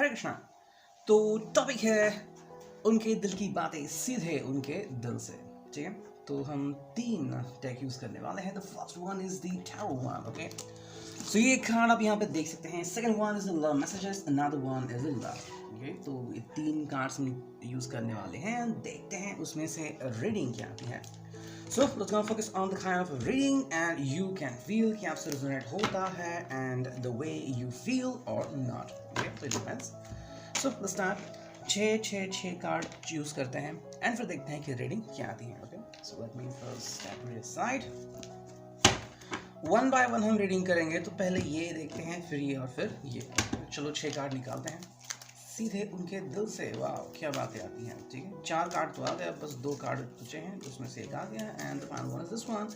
हरे कृष्णा। तो टॉपिक है उनके दिल की बातें सीधे उनके दिल से। ठीक है, तो हम 3 टैग यूज करने वाले हैं। The first one is the tarot one. Okay, so ये कार्ड आप यहाँ पे देख सकते हैं। Second one is the love messages, another one is the love. Okay, तो ये 3 कार्ड्स हम यूज करने वाले हैं। देखते हैं उसमें से रीडिंग क्या आती है। So let's gonna focus on the kind of reading and you can feel कि आपसे resonate होता है and the way you feel or not. Okay, so it depends. So let's start. 6 card choose करते हैं and फिर देखते हैं कि रीडिंग क्या आती है. Okay, so let me first start with this side. 1 by 1 हम रीडिंग करेंगे, तो पहले ये देखते हैं, फिर ये और फिर ये. चलो 6 कार्ड निकालते हैं सीधे उनके दिल से। वाह, क्या बातें आती हैं। ठीक है, 4 कार्ड तो आ गया, बस 2 कार्ड बचे हैं, उसमें से एक आ गया and the final one is this one.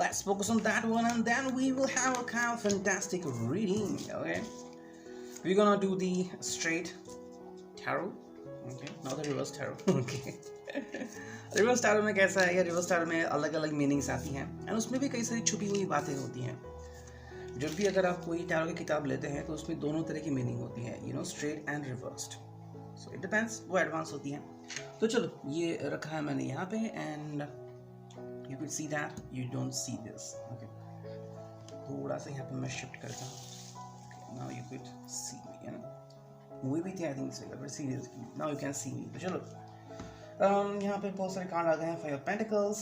Let's focus on that one and then we will have a kind of fantastic reading. Okay, we're gonna do the straight tarot. Okay, not the reverse tarot. Okay. Reverse tarot में कैसा है, reverse tarot में अलग अलग meanings आती हैं and उसमें भी कई सारी छुपी हुई बातें होती हैं। जब भी अगर आप कोई टैरो की किताब लेते हैं तो उसमें दोनों तरह की मीनिंग होती है, you know, straight and reversed. So it depends, वो एडवांस होती हैं। तो चलो, ये रखा है मैंने यहाँ पे and you can see that you don't see this. Okay, थोड़ा सा यहाँ पे मैं शिफ्ट करता हूँ। Now you can see me, you know, वो भी थे आई थिंक इस जगह पर seriously. Now you can see me. तो चलो, यहाँ पे बहुत सारे कार्ड आ गए हैं। 5 of Pentacles,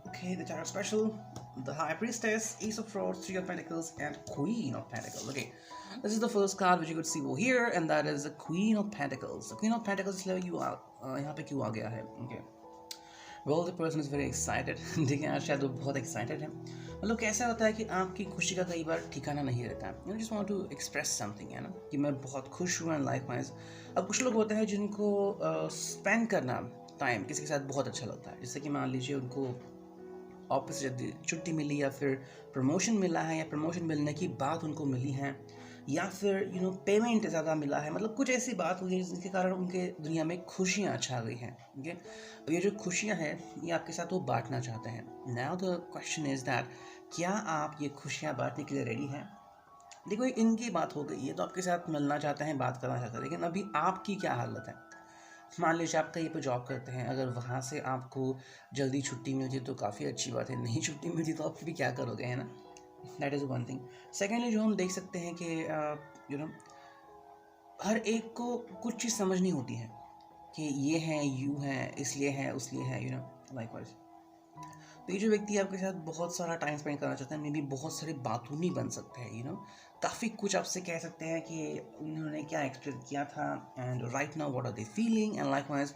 okay, the Tarot Special, the High Priestess, Ace of Swords, 3 of Pentacles, and Queen of Pentacles. Okay, this is the first card which you could see over here, and that is the Queen of Pentacles. The Queen of Pentacles इसलिए you are यहाँ पे क्यों आ गया है? Okay, well the person is very excited. देखिए, आज शायद वो बहुत excited है। मतलब कैसा होता है कि आपकी खुशी का कई बार ठिकाना नहीं रहता है। You just want to express something, है ना, कि मैं बहुत खुश हूँ एंड लाइफ वाइज। अब कुछ लोग होते हैं जिनको स्पेंड करना टाइम किसी के साथ बहुत अच्छा लगता है। जैसे कि मान लीजिए उनको ऑफिस से छुट्टी मिली या फिर प्रमोशन मिला है, या प्रमोशन मिलने की बात उनको मिली है, या फिर यू नो पेमेंट ज़्यादा मिला है। मतलब कुछ ऐसी बात हुई है जिसके कारण उनके दुनिया में खुशियाँ छा गई हैं। ओके, अब ये जो खुशियाँ हैं ये आपके साथ वो बांटना चाहते हैं। Now the question is that, क्या आप ये खुशियाँ बांटने के लिए रेडी हैं? देखो, इनकी बात हो गई, ये तो आपके साथ मिलना चाहते हैं, बात करना चाहते हैं, लेकिन अभी आपकी क्या हालत है? मान लीजिए आप कहीं पर जॉब करते हैं, अगर वहाँ से आपको जल्दी छुट्टी मिलती है तो काफ़ी अच्छी बात है, नहीं छुट्टी मिलती तो आप भी क्या करोगे, है ना? That is one thing. Secondly जो हम देख सकते हैं कि यू नो हर एक को कुछ चीज़ समझनी होती है कि ये है, यू है, इसलिए है, उसलिए है, यू नो, लाइकवाइज। तो ये जो व्यक्ति आपके साथ बहुत सारा टाइम स्पेंड करना चाहता है, मे बी बहुत सारे बातूनी बन सकते हैं, यू नो, काफ़ी कुछ आपसे कह सकते हैं कि उन्होंने क्या एक्सपेक्ट किया था and right now what are they feeling and likewise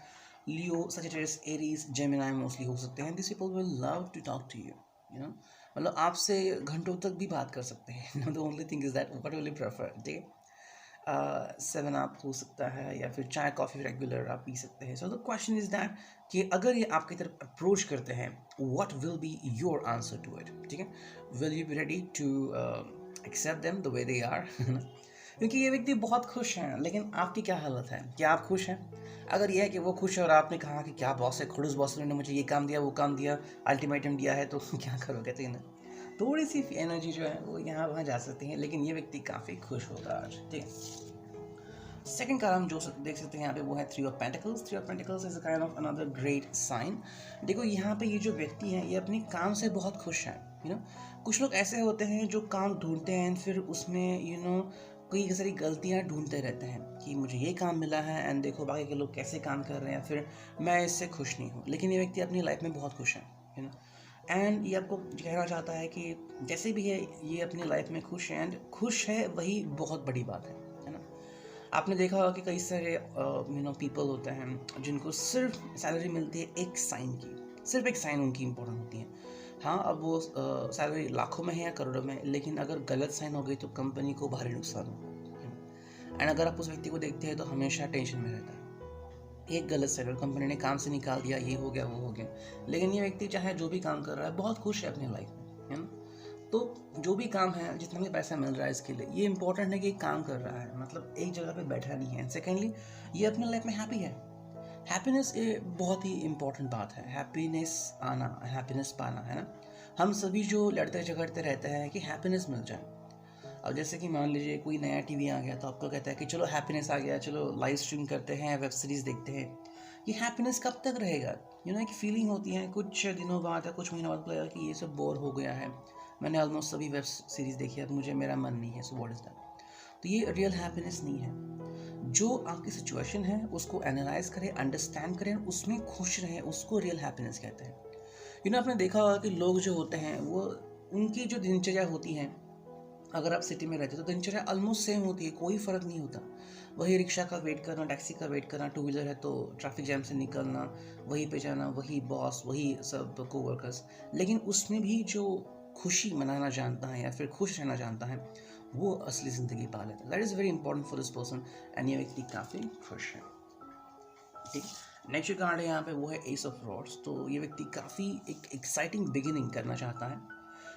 Leo, Sagittarius, Aries, Gemini mostly हो सकते हैं। This people will love to talk to you, you know, मतलब आपसे घंटों तक भी बात कर सकते हैं। The only thing is that what will you prefer. ठीक है, 7 अप हो सकता है या फिर चाय कॉफ़ी रेगुलर आप पी सकते हैं। So the question is that कि अगर ये आपकी तरफ अप्रोच करते हैं, what will be your answer to it? ठीक है, will you be ready to accept them the way they are? क्योंकि ये व्यक्ति बहुत खुश हैं, लेकिन आपकी क्या हालत है? क्या आप खुश हैं? अगर यह है कि वो खुश है और आपने कहा कि क्या बॉस है, खड़ूस बॉस ने मुझे ये काम दिया, वो काम दिया, अल्टीमेटम दिया है, तो क्या करोगे? तो ना थोड़ी सी एनर्जी जो है वो यहाँ वहाँ जा सकती है, लेकिन ये व्यक्ति काफ़ी खुश होगा आज। ठीक है, सेकेंड कार्ड हम जो देख सकते हैं यहाँ पे वो है 3 of Pentacles. 3 of Pentacles is a kind of another great sign. देखो, यहाँ पे ये जो व्यक्ति हैं ये अपने काम से बहुत खुश हैं, यू नो। कुछ लोग ऐसे होते हैं जो काम ढूंढते हैं फिर उसमें यू नो कई सारी गलतियाँ ढूंढते रहते हैं कि मुझे ये काम मिला है एंड देखो बाकी के लोग कैसे काम कर रहे हैं, फिर मैं इससे खुश नहीं हूँ। लेकिन ये व्यक्ति अपनी लाइफ में बहुत खुश है, यू नो, एंड ये आपको कहना चाहता है कि जैसे भी है ये अपनी लाइफ में खुश है एंड खुश है, वही बहुत बड़ी बात है ना। आपने देखा होगा कि कई सारे यू नो पीपल होते हैं जिनको सिर्फ सैलरी मिलती है एक साइन की, सिर्फ एक साइन उनकी इंपॉर्टेंट होती है। हाँ, अब वो सैलरी लाखों में है या करोड़ों में, लेकिन अगर गलत साइन हो गई तो कंपनी को भारी नुकसान हो। एंड अगर आप उस व्यक्ति को देखते हैं तो हमेशा टेंशन में रहता है। एक गलत साइन, कंपनी ने काम से निकाल दिया, ये हो गया, वो हो गया, लेकिन ये व्यक्ति चाहे जो भी काम कर रहा है बहुत खुश है अपनी लाइफ में, है ना। तो जो भी काम है, जितना भी पैसा मिल रहा है इसके लिए, ये इंपॉर्टेंट है कि काम कर रहा है, मतलब एक जगह पे बैठा नहीं है। सेकेंडली, ये अपनी लाइफ में हैप्पी है। हैप्पीनेस ये बहुत ही इंपॉर्टेंट बात है, हैप्पीनेस आना, हैप्पीनेस पाना, है ना। हम सभी जो लड़ते झगड़ते रहते हैं कि हैप्पीनेस मिल जाए। अब जैसे कि मान लीजिए कोई नया टीवी आ गया तो आपको कहता है कि चलो हैप्पीनेस आ गया, चलो लाइव स्ट्रीम करते हैं, वेब सीरीज़ देखते हैं। ये हैप्पीनेस कब तक रहेगा? एक फीलिंग होती है, कुछ दिनों बाद या कुछ महीनों बाद लगेगा कि ये सब बोर हो गया है, मैंने ऑलमोस्ट सभी वेब सीरीज़ देखी है, अब मुझे मेरा मन नहीं है, सो व्हाट इज़ दैट? तो ये रियल हैप्पीनेस नहीं है। जो आपकी सिचुएशन है उसको एनालाइज करें, अंडरस्टैंड करें, उसमें खुश रहें, उसको रियल हैप्पीनेस कहते हैं। आपने देखा होगा कि लोग जो होते हैं वो, उनकी जो दिनचर्या होती है, अगर आप सिटी में रहते हो तो दिनचर्या ऑलमोस्ट सेम होती है, कोई फ़र्क नहीं होता। वही रिक्शा का वेट करना, टैक्सी का वेट करना, टू व्हीलर है तो ट्रैफिक जैम से निकलना, वहीं पे जाना, वही बॉस, वही सब कोवर्कर्स। लेकिन उसमें भी जो खुशी मनाना जानता है या फिर खुश रहना जानता है, वो असली ज़िंदगी पा लेता है। That is very important for this person, and ये व्यक्ति काफ़ी खुश है। ठीक, नेक्स्ट जो कार्ड है यहाँ पे वो है एस ऑफ रॉड्स। तो ये व्यक्ति काफ़ी एक एक्साइटिंग बिगिनिंग करना चाहता है।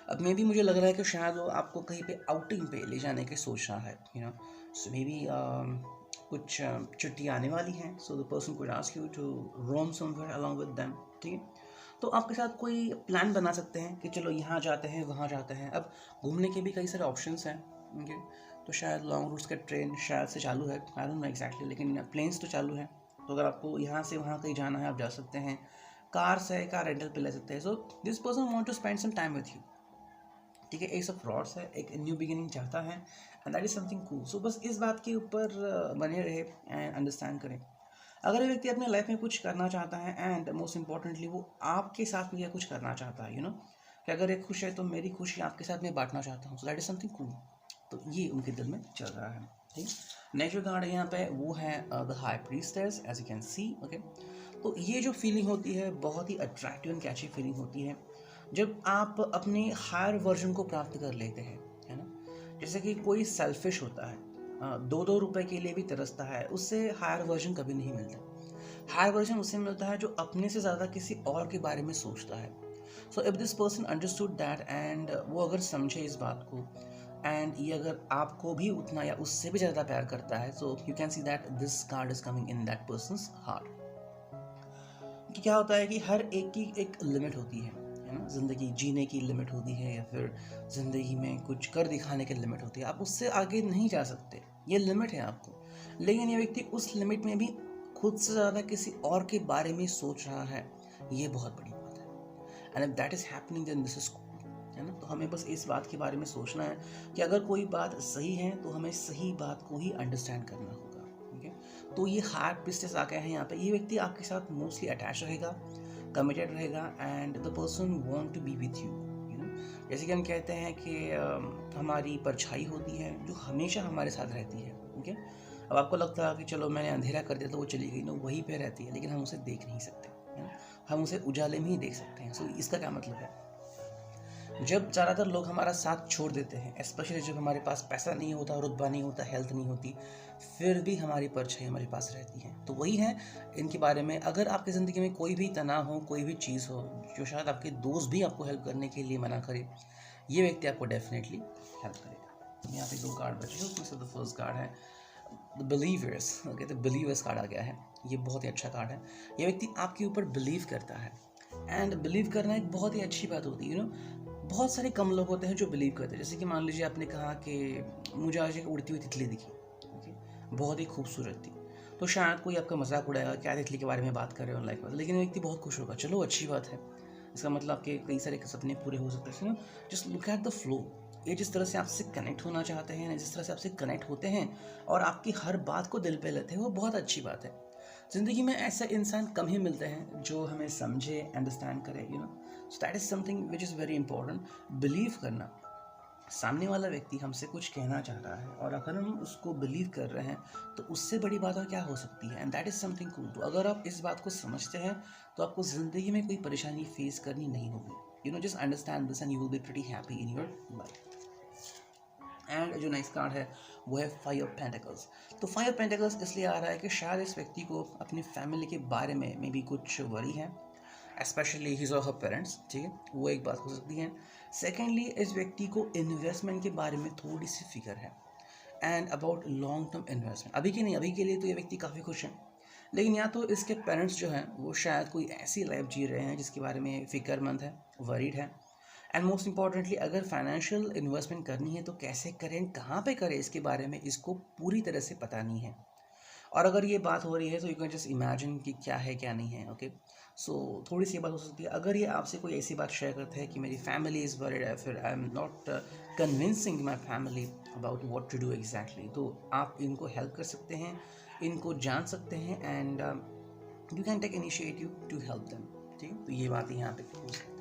अब मे भी मुझे लग रहा है कि शायद वो आपको कहीं पे आउटिंग पे ले जाने की सोच रहा है, सो मे बी कुछ छुट्टी आने वाली हैं, so the person could ask you to roam somewhere along with them. ठीक है, तो आपके साथ कोई प्लान बना सकते हैं कि चलो यहाँ जाते हैं, वहाँ जाते हैं। अब घूमने के भी कई सारे ऑप्शंस हैं, ओके, तो शायद लॉन्ग रूट्स का ट्रेन शायद से चालू है, आई डोंट नो एग्जैक्टली, लेकिन प्लेन्स तो चालू है। तो अगर आपको यहाँ से वहाँ कहीं जाना है आप जा सकते हैं। कार्स है, कार रेंटल पे ले सकते हैं। So this person want to spend some time with you. ठीक है, एस ऑफ रॉड्स है, एक न्यू बिगिनिंग चाहता है, and that is something cool. So बस इस बात के ऊपर बने रहे एंड अंडरस्टैंड करें। अगर व्यक्ति अपने लाइफ में कुछ करना चाहता है एंड मोस्ट इंपॉर्टेंटली वो आपके साथ में कुछ करना चाहता है, कि अगर एक खुश है तो मेरी खुशी आपके साथ में बांटना चाहता हूँ, so that is something cool. तो ये उनके दिल में चल रहा है। ठीक, नेक्स्ट जो कार्ड है यहाँ पे वो है the high priestess, as you can see. Okay, तो ये जो फीलिंग होती है बहुत ही अट्रैक्टिव एंड कैची फीलिंग होती है जब आप अपने हायर वर्जन को प्राप्त कर लेते हैं, है ना। जैसे कि कोई सेल्फिश होता है, 2-2 रुपए के लिए भी तरसता है, उससे हायर वर्जन कभी नहीं मिलता। हायर वर्जन उससे मिलता है जो अपने से ज़्यादा किसी और के बारे में सोचता है। So if this person understood that, and वो अगर समझे इस बात को, एंड ये अगर आपको भी उतना या उससे भी ज़्यादा प्यार करता है, so you can see that this card is coming in that persons heart. कि क्या होता है कि हर एक की एक लिमिट होती है ना। ज़िंदगी जीने की लिमिट होती है, या फिर ज़िंदगी में कुछ कर दिखाने की लिमिट होती है। आप उससे आगे नहीं जा सकते, ये लिमिट है आपको। लेकिन ये व्यक्ति उस लिमिट में भी खुद से ज़्यादा किसी और के बारे में सोच रहा है, ये बहुत बड़ी बात है। And if that is happening then this is, है ना। तो हमें बस इस बात के बारे में सोचना है कि अगर कोई बात सही है तो हमें सही बात को ही अंडरस्टैंड करना होगा। तो ये हार्ट प्रीस्टेस आ गया है यहाँ पे। ये व्यक्ति आपके साथ मोस्टली अटैच रहेगा, कमिटेड रहेगा, and the person want to be with you. जैसे कि हम कहते हैं कि हमारी परछाई होती है जो हमेशा हमारे साथ रहती है। ओके, अब आपको लगता है कि चलो मैंने अंधेरा कर दिया तो वो चली गई, ना, वहीं पे रहती है, लेकिन हम उसे देख नहीं सकते, है ना। हम उसे उजाले में ही देख सकते हैं। सो इसका क्या मतलब है, जब ज़्यादातर लोग हमारा साथ छोड़ देते हैं, स्पेशली जब हमारे पास पैसा नहीं होता, रुतबा नहीं होता, हेल्थ नहीं होती, फिर भी हमारी परछाई हमारे पास रहती है। तो वही है इनके बारे में। अगर आपकी ज़िंदगी में कोई भी तनाव हो, कोई भी चीज़ हो जो शायद आपके दोस्त भी आपको हेल्प करने के लिए मना करे, ये व्यक्ति आपको डेफिनेटली हेल्प करेगा। यहाँ पे 2 कार्ड बचे, उसमें से द फर्स्ट कार्ड है द बिलीवर्स। ओके, तो बिलीवर्स कार्ड आ गया है, ये बहुत ही अच्छा कार्ड है। ये व्यक्ति आपके ऊपर बिलीव करता है, एंड बिलीव करना एक बहुत ही अच्छी बात होती है। बहुत सारे कम लोग होते हैं जो बिलीव करते हैं। जैसे कि मान लीजिए आपने कहा कि मुझे आज एक उड़ती हुई तितली दिखी, बहुत ही खूबसूरत थी, तो शायद कोई आपका मजाक उड़ाएगा, क्या तितली के बारे में बात कर रहे हो लाइक, लेकिन व्यक्ति बहुत खुश होगा, चलो अच्छी बात है, इसका मतलब आपके कई सारे सपने पूरे हो सकते हैं। Just look at the flow. ये जिस तरह से आपसे कनेक्ट होना चाहते हैं, जिस तरह से आपसे कनेक्ट होते हैं और आपकी हर बात को दिल पे लेते हैं, वो बहुत अच्छी बात है। ज़िंदगी में ऐसे इंसान कम ही मिलते हैं जो हमें समझे, अंडरस्टैंड करे, so that is something which is very important. Believe करना, सामने वाला व्यक्ति हमसे कुछ कहना चाह रहा है और अगर हम उसको बिलीव कर रहे हैं तो उससे बड़ी बात और क्या हो सकती है, and that is something cool. तो अगर आप इस बात को समझते हैं तो आपको ज़िंदगी में कोई परेशानी फेस करनी नहीं होगी। Just understand this and you will be pretty happy in your life. And जो नेक्स्ट कार्ड है वो है 5 ऑफ पेंटिकल्स। तो 5 ऑफ पेंटिकल्स इसलिए आ रहा है कि शायद इस व्यक्ति को अपनी फैमिली के बारे में मे बी कुछ वरी है, स्पेशली हिज और हर पेरेंट्स। ठीक है, वो एक बात हो सकती है। सेकेंडली, इस व्यक्ति को इन्वेस्टमेंट के बारे में थोड़ी सी फिक्र है, and about long term investment. अभी के नहीं, अभी के लिए तो ये व्यक्ति काफ़ी खुश है, लेकिन या तो इसके पेरेंट्स जो हैं वो शायद कोई ऐसी लाइफ जी रहे हैं जिसके बारे में फ़िक्रमंद है, वरीड है, एंड मोस्ट इम्पॉर्टेंटली अगर फाइनेंशियल इन्वेस्टमेंट करनी है तो कैसे करें, कहाँ पे करें, इसके बारे में इसको पूरी तरह से पता नहीं है। और अगर ये बात हो रही है तो यू कैन जस्ट इमेजिन कि क्या है क्या नहीं है। ओके, सो थोड़ी सी बात हो सकती है अगर ये आपसे कोई ऐसी बात शेयर करता है कि मेरी फैमिली इज़ वरीड या फिर I am not convincing my family about what to do exactly, तो आप इनको हेल्प कर सकते हैं, इनको जान सकते हैं and you can take initiative to help them. ठीक है, तो ये बात यहाँ पे हो सकती है।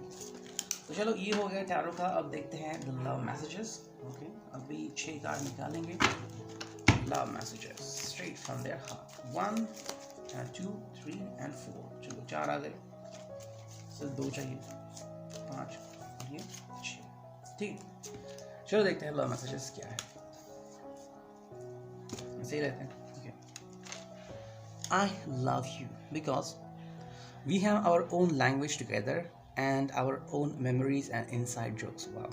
तो चलो ये हो गया टैरो का। अब देखते हैं द लव मैसेजेस। ओके, अभी 6 कार्ड निकालेंगे। Love messages straight from their heart. 1 2 3 and 4। चलो 4 आ गए, सिर्फ 2 चाहिए। 5 ये 6। ठीक, चलो देखते हैं लव मैसेजेस क्या है। सही रहते हैं। I love you because we have our own language together and our own memories and inside jokes. Wow.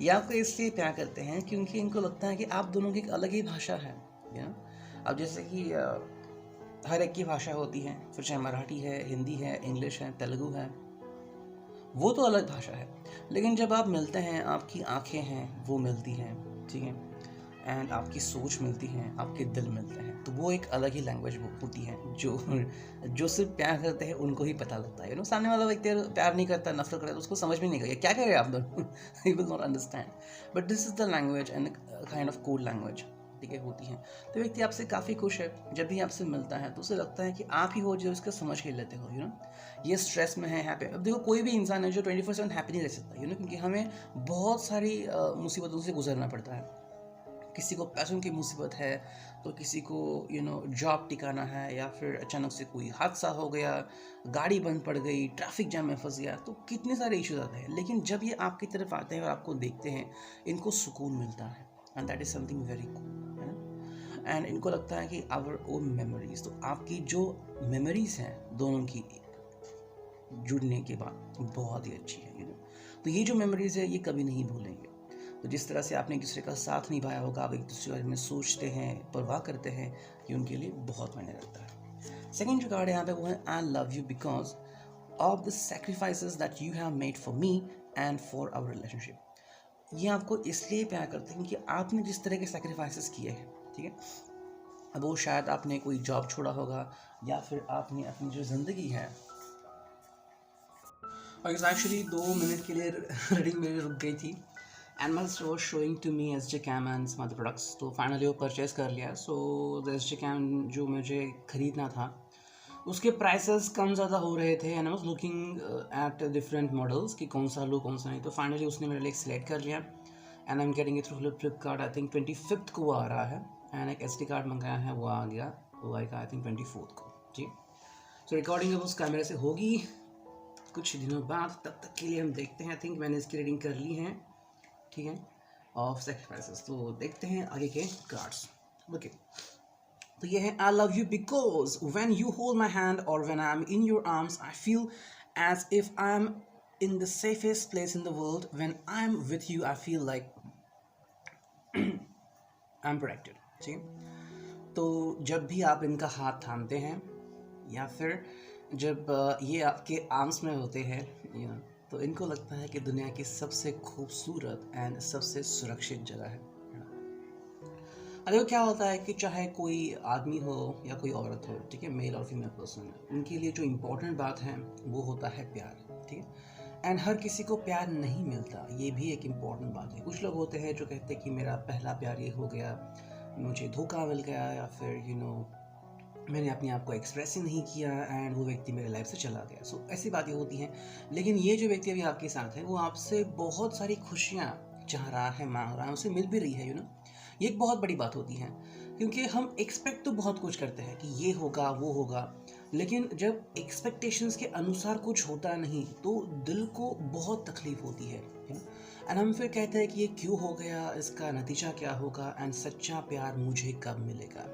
ये आपको इसलिए प्यार करते हैं क्योंकि इनको लगता है कि आप दोनों की एक अलग ही भाषा है। अब जैसे कि हर एक की भाषा होती है, फिर चाहे मराठी है, हिंदी है, इंग्लिश है, तेलुगु है, वो तो अलग भाषा है। लेकिन जब आप मिलते हैं, आपकी आंखें हैं वो मिलती हैं, ठीक है, एंड आपकी सोच मिलती है, आपके दिल मिलते हैं, तो वो एक अलग ही लैंग्वेज होती है जो सिर्फ प्यार करते हैं उनको ही पता लगता है। सामने वाला व्यक्ति प्यार नहीं करता, नफरत करता है, तो उसको समझ में नहीं गया क्या कह रहे हैं आप दोनों। He will not understand, but this is the language and kind of code language, ठीक है, होती है। तो व्यक्ति आपसे काफ़ी खुश है, जब भी आपसे मिलता है तो उसे लगता है कि आप ही हो जो उसको समझ के लेते हो। ये स्ट्रेस में है, हैप्पी। अब देखो कोई भी इंसान है जो 24/7 हैप्पी नहीं रह सकता, क्योंकि हमें बहुत सारी मुसीबतों से गुजरना पड़ता है। किसी को पैसों की मुसीबत है, तो किसी को जॉब टिकाना है, या फिर अचानक से कोई हादसा हो गया, गाड़ी बंद पड़ गई, ट्रैफिक जैम में फंस गया, तो कितने सारे इश्यूज आते हैं। लेकिन जब ये आपकी तरफ आते हैं और आपको देखते हैं, इनको सुकून मिलता है, and that is something very cool, है ना। एंड इनको लगता है कि आवर ओन मेमोरीज, तो आपकी जो मेमोरीज हैं दोनों की जुड़ने के बाद बहुत ही अच्छी है। तो ये जो मेमोरीज है ये कभी नहीं भूलेंगे। तो जिस तरह से आपने एक दूसरे का साथ निभाया होगा, आप एक दूसरे के बारे में सोचते हैं, परवाह करते हैं, ये उनके लिए बहुत मायने रखता है। सेकेंड जो कार्ड है यहाँ पे वो है I love you because of the sacrifices that you have made for me and for our relationship. ये आपको इसलिए प्यार करते हैं कि आपने जिस तरह के सेक्रीफाइसेस किए हैं, ठीक है, अब वो शायद आपने कोई जॉब छोड़ा होगा, या फिर आपने अपनी जो ज़िंदगी है, और एक्चुअली 2 मिनट के लिए रीडिंग मेरी रुक गई थी, and my sister was showing to me S J cam and some other products, तो फाइनली वो परचेज़ कर लिया। So the S J cam जो मुझे ख़रीदना था उसके प्राइसेस कम ज़्यादा हो रहे थे, and I was looking at different models कि कौन सा लूँ कौन सा नहीं। तो फाइनली उसने मेरे लिए सेलेक्ट कर लिया, and I am getting it through Flipkart. I think 25th को वो आ रहा है, एंड एक SD कार्ड मंगाया है, वो आ गया, वो आएगा आई थिंक 24th को। जी, सो रिकॉर्डिंग अब उस कैमरे से होगी कुछ दिनों बाद, तब तक के लिए हम देखते हैं। आई थिंक मैंने इसकी रीडिंग कर ली है, ठीक है, ऑफ सेक्रीफाइसेस। तो देखते हैं आगे के कार्ड्स। ओके, तो ये है I love you because when you hold my hand और when I am in your arms I feel as if I am in the safest place in the world. When I am with you I feel like I am protected. ठीक है, तो जब भी आप इनका हाथ थामते हैं, या फिर जब ये आपके आर्म्स में होते हैं, तो इनको लगता है कि दुनिया की सबसे खूबसूरत एंड सबसे सुरक्षित जगह है। अरे क्या होता है कि चाहे कोई आदमी हो या कोई औरत हो, ठीक है, मेल और फीमेल पर्सन, उनके लिए जो इम्पोर्टेंट बात है वो होता है प्यार। ठीक है, एंड हर किसी को प्यार नहीं मिलता, ये भी एक इम्पॉर्टेंट बात है। कुछ लोग होते हैं जो कहते हैं कि मेरा पहला प्यार ये हो गया, मुझे धोखा मिल गया, या फिर मैंने अपने आप को एक्सप्रेस ही नहीं किया एंड वो व्यक्ति मेरे लाइफ से चला गया। सो ऐसी बातें होती हैं। लेकिन ये जो व्यक्ति अभी आपके साथ है वो आपसे बहुत सारी खुशियाँ चाह रहा है, मांग रहा है, उसे मिल भी रही है। ये एक बहुत बड़ी बात होती है, क्योंकि हम एक्सपेक्ट तो बहुत कुछ करते हैं कि ये होगा वो होगा, लेकिन जब एक्सपेक्टेशंस के अनुसार कुछ होता नहीं तो दिल को बहुत तकलीफ होती है। एंड हम फिर कहते हैं कि ये क्यों हो गया, इसका नतीजा क्या होगा, एंड सच्चा प्यार मुझे कब मिलेगा।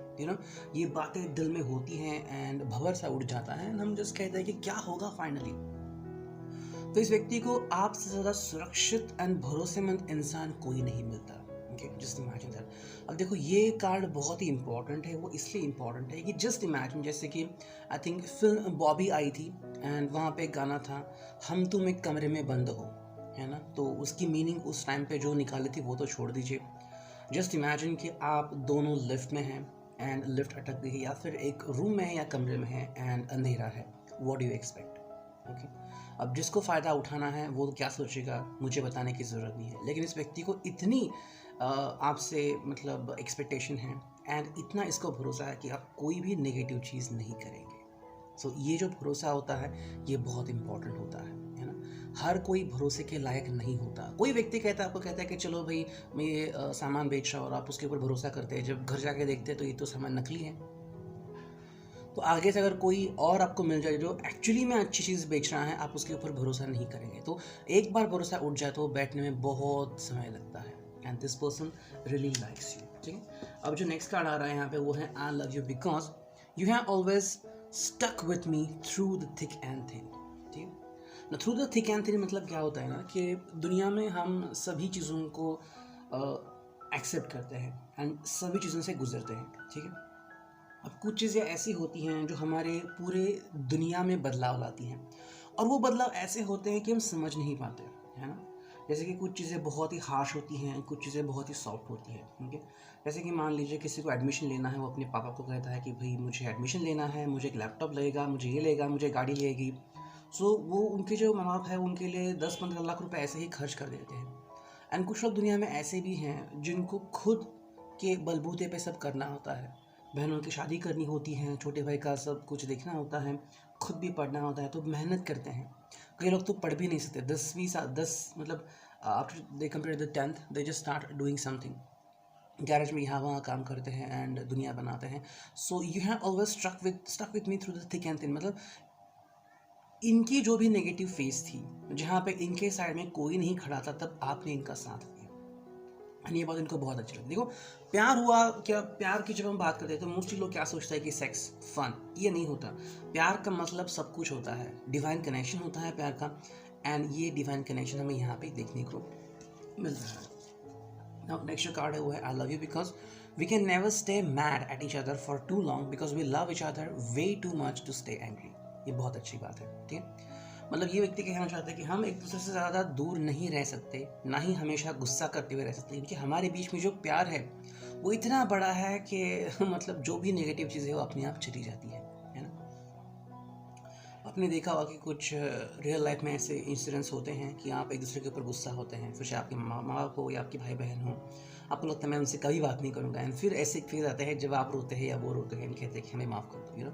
ये बातें दिल में होती हैं एंड भंवर सा उड़ जाता है, एंड हम जस्ट कहते हैं कि क्या होगा फाइनली। तो इस व्यक्ति को आपसे ज़्यादा सुरक्षित एंड भरोसेमंद इंसान कोई नहीं मिलता। Just imagine that. अब देखो ये कार्ड बहुत ही इंपॉर्टेंट है। वो इसलिए इंपॉर्टेंट है कि जस्ट इमेजिन, जैसे कि आई थिंक फिल्म बॉबी आई थी, एंड वहाँ पे एक गाना था, हम तुम एक कमरे में बंद हो, है ना। तो उसकी मीनिंग उस टाइम पे जो निकाली थी वो तो छोड़ दीजिए। जस्ट इमेजिन कि आप दोनों लिफ्ट में हैं एंड लिफ्ट अटक गई है, या फिर एक रूम में है या कमरे में है एंड अंधेरा है। What do you expect? Okay, अब जिसको फ़ायदा उठाना है वो क्या सोचेगा, मुझे बताने की ज़रूरत नहीं है, लेकिन इस व्यक्ति को इतनी आपसे मतलब एक्सपेक्टेशन है एंड इतना इसको भरोसा है कि आप कोई भी नेगेटिव चीज़ नहीं करेंगे। सो ये जो भरोसा होता है ये बहुत इंपॉर्टेंट होता है ना। हर कोई भरोसे के लायक नहीं होता। कोई व्यक्ति कहता है, आपको कहता है कि चलो भाई मैं ये सामान बेच रहा हूँ, और आप उसके ऊपर भरोसा करते हैं, जब घर जाके देखते हैं तो ये तो सामान नकली है। तो आगे से अगर कोई और आपको मिल जाए जो एक्चुअली में अच्छी चीज़ बेच रहा है, आप उसके ऊपर भरोसा नहीं करेंगे। तो एक बार भरोसा उठ जाए तो बैठने में बहुत समय लगता है and this person really likes you. ठीक है, अब जो नेक्स्ट कार्ड आ रहा है यहाँ पे वो है I love you because you have always stuck with me through the thick and thin. ठीक है ना, through the thick and thin मतलब क्या होता है ना कि दुनिया में हम सभी चीज़ों को एक्सेप्ट करते हैं एंड सभी चीज़ों से गुजरते हैं। ठीक है, अब कुछ चीज़ें ऐसी होती हैं जो हमारे पूरे दुनिया में बदलाव लाती हैं, और वो बदलाव ऐसे होते हैं कि हम समझ नहीं पाते, है ना। जैसे कि कुछ चीज़ें बहुत ही हार्श होती हैं, कुछ चीज़ें बहुत ही सॉफ्ट होती हैं। ठीक है, जैसे कि मान लीजिए किसी को एडमिशन लेना है, वो अपने पापा को कहता है कि भाई मुझे एडमिशन लेना है, मुझे एक लैपटॉप लगेगा, मुझे ये लेगा, मुझे गाड़ी लेगी। सो वो उनके जो माँ बाप है उनके लिए 10-15 लाख रुपए ऐसे ही खर्च कर देते हैं। एंड कुछ लोग दुनिया में ऐसे भी हैं जिनको खुद के बलबूते पे सब करना होता है। बहनों की शादी करनी होती है, छोटे भाई का सब कुछ देखना होता है, खुद भी पढ़ना होता है, तो मेहनत करते हैं। कई लोग तो पढ़ भी नहीं सकते, 10 मतलब after they complete the 10th they just start doing something, garage में यहाँ वहाँ काम करते हैं एंड दुनिया बनाते हैं। So you have always stuck with me through the thick and thin, मतलब इनकी जो भी नेगेटिव फेस थी, जहाँ पे इनके साइड में कोई नहीं खड़ा था, तब आपने इनका साथ दिया। ये बात इनको बहुत अच्छी लगती। देखो, प्यार हुआ क्या, प्यार की जब हम बात करते हैं तो मोस्टली लोग क्या सोचते हैं कि सेक्स फन, ये नहीं होता। प्यार का मतलब सब कुछ होता है, डिवाइन कनेक्शन होता है प्यार का, एंड ये डिवाइन कनेक्शन हमें यहाँ पे देखने को मिल रहा है। नाउ नेक्स्ट जो कार्ड है वो है I love you because we can never stay mad at each other for too long because we love each other way too much to stay angry. ये बहुत अच्छी बात है। ठीक है, मतलब ये व्यक्ति कहना चाहते हैं कि हम एक दूसरे से ज़्यादा दूर नहीं रह सकते, ना ही हमेशा गुस्सा करते हुए रह सकते, क्योंकि हमारे बीच में जो प्यार है वो इतना बड़ा है कि मतलब जो भी नेगेटिव चीज़ें वो अपने आप चली जाती है ना। आपने देखा होगा कि कुछ रियल लाइफ में ऐसे इंसिडेंट्स होते हैं कि आप एक दूसरे के ऊपर गुस्सा होते हैं, फिर चाहे आपके माँ बाप हो या आपके भाई बहन हो, आपको लगता है मैं उनसे कभी बात नहीं करूँगा, एंड फिर ऐसे फेज आते हैं जब आप रोते हैं या वो रोते हैं, कहते हैं कि हमें माफ़ कर दो।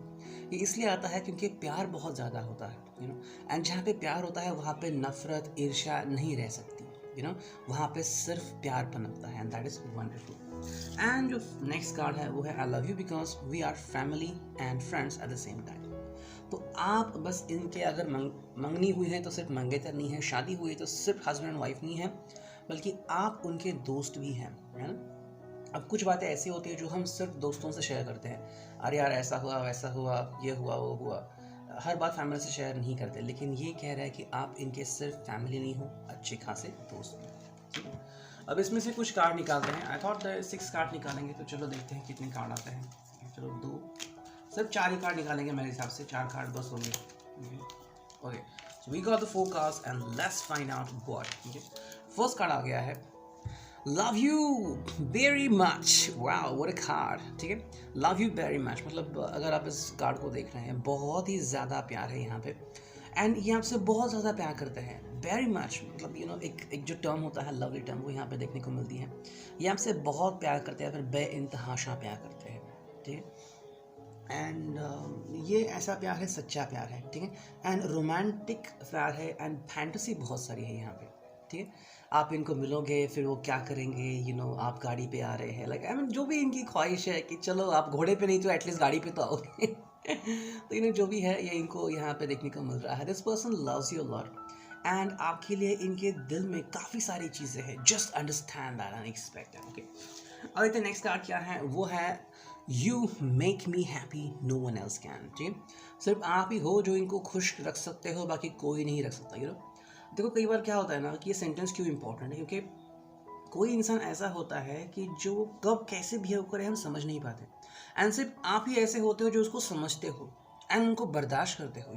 ये इसलिए आता है क्योंकि प्यार बहुत ज़्यादा होता है, एंड जहाँ पे प्यार होता है वहाँ पे नफरत ईर्ष्या नहीं रह सकती, वहाँ पे सिर्फ प्यार पनपता है, and that is wonderful. And जो नेक्स्ट कार्ड है वो है I love you because we are family and friends at the same time. तो आप बस इनके अगर मंगनी हुई है तो सिर्फ मंगेतर नहीं है, शादी हुई है तो सिर्फ हस्बैंड एंड वाइफ नहीं है, बल्कि आप उनके दोस्त भी हैं, है ना। अब कुछ बातें ऐसी होती है जो हम सिर्फ दोस्तों से शेयर करते हैं, अरे यार ऐसा हुआ वैसा हुआ, ये हुआ वो हुआ, हर बात फैमिली से शेयर नहीं करते, लेकिन ये कह रहा है कि आप इनके सिर्फ फैमिली नहीं हो, अच्छे खासे दोस्त भी। अब इसमें से कुछ कार्ड निकालते हैं। आई थॉट 6 कार्ड निकालेंगे, तो चलो देखते हैं कितने कार्ड आते हैं। चलो 2, सिर्फ 4 ही कार्ड निकालेंगे मेरे हिसाब से, 4 कार्ड बस हो गए। Okay, so we got the 4 cards and let's find out what. ठीक है, फर्स्ट कार्ड आ गया है love you very much. Wow what a card. ठीक है, लव यू वेरी मच मतलब अगर आप इस कार्ड को देख रहे हैं, बहुत ही ज़्यादा प्यार है यहाँ पे, एंड ये आपसे बहुत ज़्यादा प्यार करते हैं। वेरी मच मतलब एक जो टर्म होता है लवली टर्म, वो यहाँ पे देखने को मिलती है। ये आपसे बहुत प्यार करते हैं, फिर बेइंतहाशा प्यार करते हैं। ठीक है, एंड ये ऐसा प्यार है, सच्चा प्यार है। ठीक है, एंड रोमांटिक प्यार है, एंड फैंटेसी बहुत सारी है यहाँ पे। ठीक है, आप इनको मिलोगे फिर वो क्या करेंगे, आप गाड़ी पे आ रहे हैं, लाइक आई मीन जो भी इनकी ख्वाहिश है कि चलो आप घोड़े पे नहीं तो एटलीस्ट गाड़ी पे तो आओगे। तो जो भी है ये इनको यहाँ पे देखने को मिल रहा है। This person loves you lot, and आपके लिए इनके दिल में काफ़ी सारी चीज़ें हैं। Just understand that and expect that. Okay, और इतने नेक्स्ट कार्ड क्या है वो है you make me happy no one else can. ठीक, सिर्फ आप ही हो जो इनको खुश रख सकते हो, बाकी कोई नहीं रख सकता। देखो कई बार क्या होता है ना कि ये सेंटेंस क्यों इंपॉर्टेंट है, क्योंकि कोई इंसान ऐसा होता है कि जो कब कैसे बिहेव करे हम समझ नहीं पाते, एंड सिर्फ आप ही ऐसे होते हो जो उसको समझते हो एंड उनको बर्दाश्त करते हो।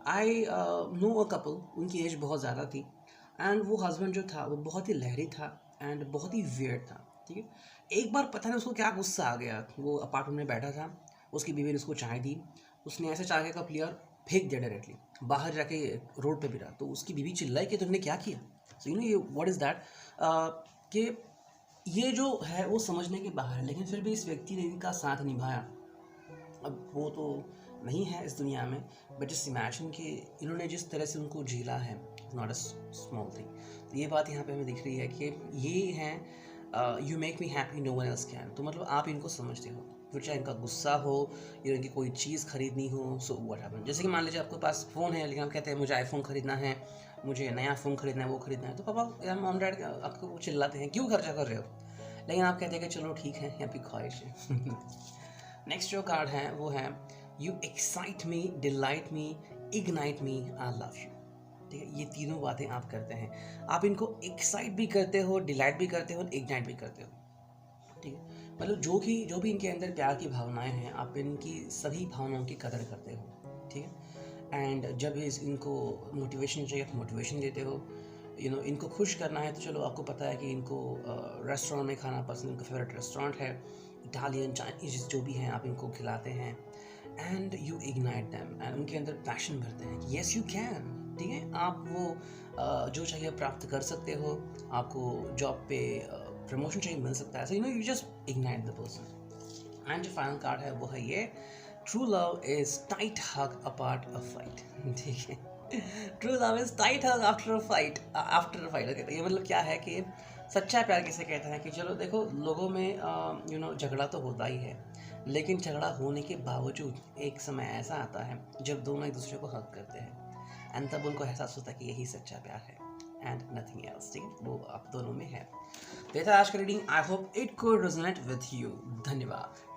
आई नो अ कपल, उनकी एज बहुत ज़्यादा थी, एंड वो हस्बैंड जो था वो बहुत ही लहरी था एंड बहुत ही वियर्ड था, ठीक है। एक बार पता नहीं उसको क्या गुस्सा आ गया, वो अपार्टमेंट में बैठा था, उसकी बीवी ने उसको चाय दी, उसने ऐसे चाय का कप लिया और फेंक दिया डायरेक्टली, बाहर जाके रोड पे गिरा। तो उसकी बीवी चिल्लाई कि तुमने क्या किया। सो यू नो ये व्हाट इज़ दैट, कि ये जो है वो समझने के बाहर है, लेकिन फिर भी इस व्यक्ति ने इनका साथ निभाया। अब वो तो नहीं है इस दुनिया में, बट जस्ट इमेजिन कि इन्होंने जिस तरह से उनको झेला है, नॉट अ स्मॉल थिंग। तो ये बात यहाँ पे हमें दिख रही है कि ये हैं you make me happy no one else can. तो मतलब आप इनको समझते हो, फिर चाहे इनका गुस्सा हो या इनकी कोई चीज़ खरीदनी हो, सो व्हाट हैपन। जैसे कि मान लीजिए आपके पास फ़ोन है, लेकिन आप कहते हैं मुझे आईफोन खरीदना है, मुझे नया फ़ोन खरीदना है, वो खरीदना है, तो पापा या मॉम डैड आपको चिल्लाते हैं क्यों खर्चा कर रहे हो, लेकिन आप कहते हैं कि चलो ठीक है, आपकी ख्वाहिश है। नेक्स्ट जो कार्ड है वो है you excite me, delight me, ignite me, I love you. ठीक है, ये तीनों बातें आप करते हैं। आप इनको एक्साइट भी करते हो, डिलाइट भी करते हो, इग्नाइट भी करते हो। ठीक है, मतलब जो भी इनके अंदर प्यार की भावनाएं हैं, आप इनकी सभी भावनाओं की कदर करते हो। ठीक है, एंड जब इनको मोटिवेशन चाहिए तो मोटिवेशन देते हो। इनको खुश करना है तो चलो आपको पता है कि इनको रेस्टोरेंट में खाना पसंद, इनका फेवरेट रेस्टोरेंट है, इटालियन चाइनीज जो भी हैं आप इनको खिलाते हैं। And you ignite them, and उनके अंदर पैशन भरते हैं कि येस यू कैन। ठीक है, आप वो जो चाहिए प्राप्त कर सकते हो, आपको जॉब पे प्रमोशन चाहिए मिल सकता है। So you just ignite the person. And जो फाइनल कार्ड है वो है ये true love is tight hug apart a fight. ठीक है, true love is tight hug after a fight, after a fight. Okay, तो ये मतलब क्या है कि सच्चा प्यार किसे कहते हैं कि चलो देखो, लोगों में झगड़ा तो होता ही है, लेकिन झगड़ा होने के बावजूद एक समय ऐसा आता है जब दोनों एक दूसरे को हक करते हैं, एंड तब उनको एहसास होता है कि यही सच्चा प्यार है एंड नथिंग एल्स। ठीक है, वो आप दोनों में है। तो ये था आज का reading. I hope it could resonate with you. धन्यवाद।